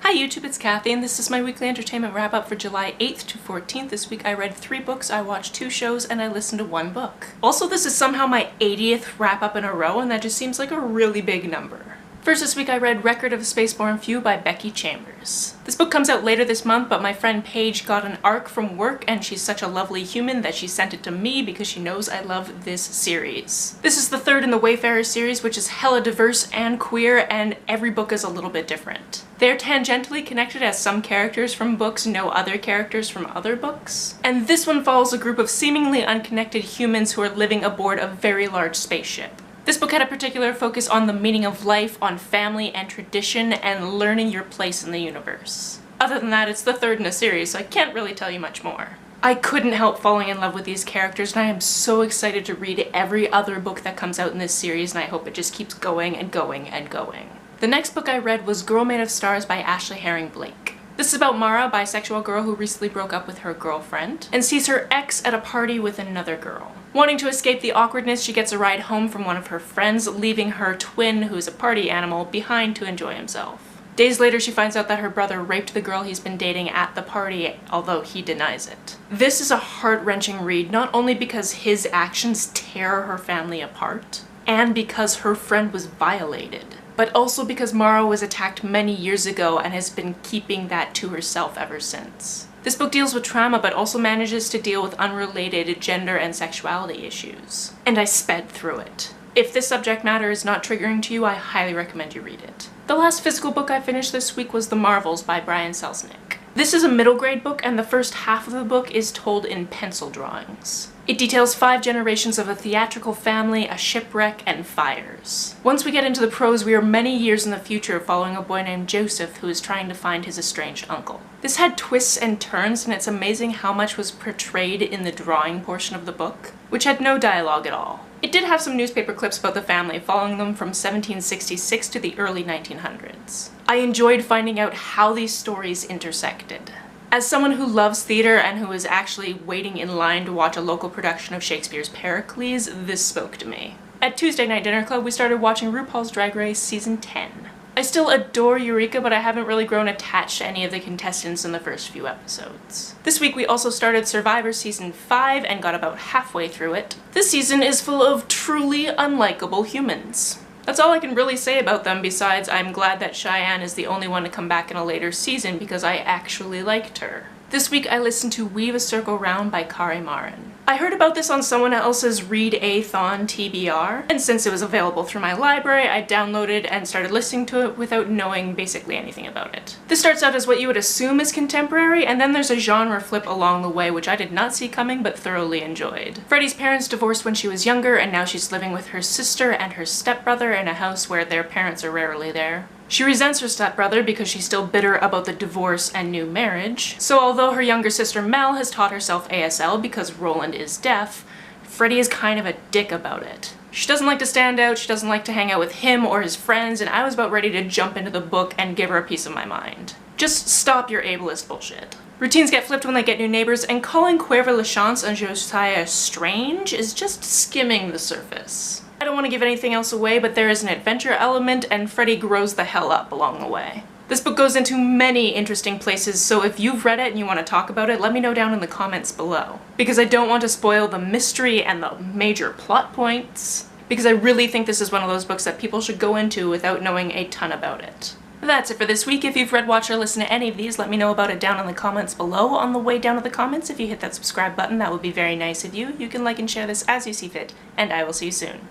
Hi YouTube, it's Kathy, and this is my weekly entertainment wrap-up for July 8th to 14th. This week I read 3 books, I watched 2 shows, and I listened to 1 book. Also, this is somehow my 80th wrap-up in a row, and that just seems like a really big number. First this week I read Record of a Spaceborne Few by Becky Chambers. This book comes out later this month, but my friend Paige got an ARC from work and she's such a lovely human that she sent it to me because she knows I love this series. This is the 3rd in the Wayfarer series, which is hella diverse and queer, and every book is a little bit different. They're tangentially connected as some characters from books know other characters from other books. And this one follows a group of seemingly unconnected humans who are living aboard a very large spaceship. This book had a particular focus on the meaning of life, on family and tradition, and learning your place in the universe. Other than that, it's the 3rd in a series, so I can't really tell you much more. I couldn't help falling in love with these characters, and I am so excited to read every other book that comes out in this series, and I hope it just keeps going and going and going. The next book I read was Girl Made of Stars by Ashley Herring Blake. This is about Mara, a bisexual girl who recently broke up with her girlfriend, and sees her ex at a party with another girl. Wanting to escape the awkwardness, she gets a ride home from one of her friends, leaving her twin, who is a party animal, behind to enjoy himself. Days later, she finds out that her brother raped the girl he's been dating at the party, although he denies it. This is a heart-wrenching read, not only because his actions tear her family apart, and because her friend was violated, but also because Mara was attacked many years ago and has been keeping that to herself ever since. This book deals with trauma, but also manages to deal with unrelated gender and sexuality issues. And I sped through it. If this subject matter is not triggering to you, I highly recommend you read it. The last physical book I finished this week was The Marvels by Brian Selznick. This is a middle grade book, and the first half of the book is told in pencil drawings. It details 5 generations of a theatrical family, a shipwreck, and fires. Once we get into the prose, we are many years in the future following a boy named Joseph who is trying to find his estranged uncle. This had twists and turns, and it's amazing how much was portrayed in the drawing portion of the book, which had no dialogue at all. It did have some newspaper clips about the family, following them from 1766 to the early 1900s. I enjoyed finding out how these stories intersected. As someone who loves theater and who is actually waiting in line to watch a local production of Shakespeare's Pericles, this spoke to me. At Tuesday Night Dinner Club, we started watching RuPaul's Drag Race Season 10. I still adore Eureka, but I haven't really grown attached to any of the contestants in the first few episodes. This week we also started Survivor Season 5 and got about halfway through it. This season is full of truly unlikable humans. That's all I can really say about them, besides I'm glad that Cheyenne is the only one to come back in a later season because I actually liked her. This week I listened to Weave a Circle Round by Kari Marin. I heard about this on someone else's Read-A-thon TBR, and since it was available through my library, I downloaded and started listening to it without knowing basically anything about it. This starts out as what you would assume is contemporary, and then there's a genre flip along the way which I did not see coming but thoroughly enjoyed. Freddie's parents divorced when she was younger, and now she's living with her sister and her stepbrother in a house where their parents are rarely there. She resents her stepbrother because she's still bitter about the divorce and new marriage. So although her younger sister Mel has taught herself ASL because Roland is deaf, Freddie is kind of a dick about it. She doesn't like to stand out, she doesn't like to hang out with him or his friends, and I was about ready to jump into the book and give her a piece of my mind. Just stop your ableist bullshit. Routines get flipped when they get new neighbors, and calling Cuerva LaChance and Josiah strange is just skimming the surface. I don't want to give anything else away, but there is an adventure element, and Freddie grows the hell up along the way. This book goes into many interesting places, so if you've read it and you want to talk about it, let me know down in the comments below. Because I don't want to spoil the mystery and the major plot points, because I really think this is one of those books that people should go into without knowing a ton about it. That's it for this week. If you've read, watched, or listened to any of these, let me know about it down in the comments below. On the way down to the comments, if you hit that subscribe button, that would be very nice of you. You can like and share this as you see fit, and I will see you soon.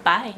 Bye!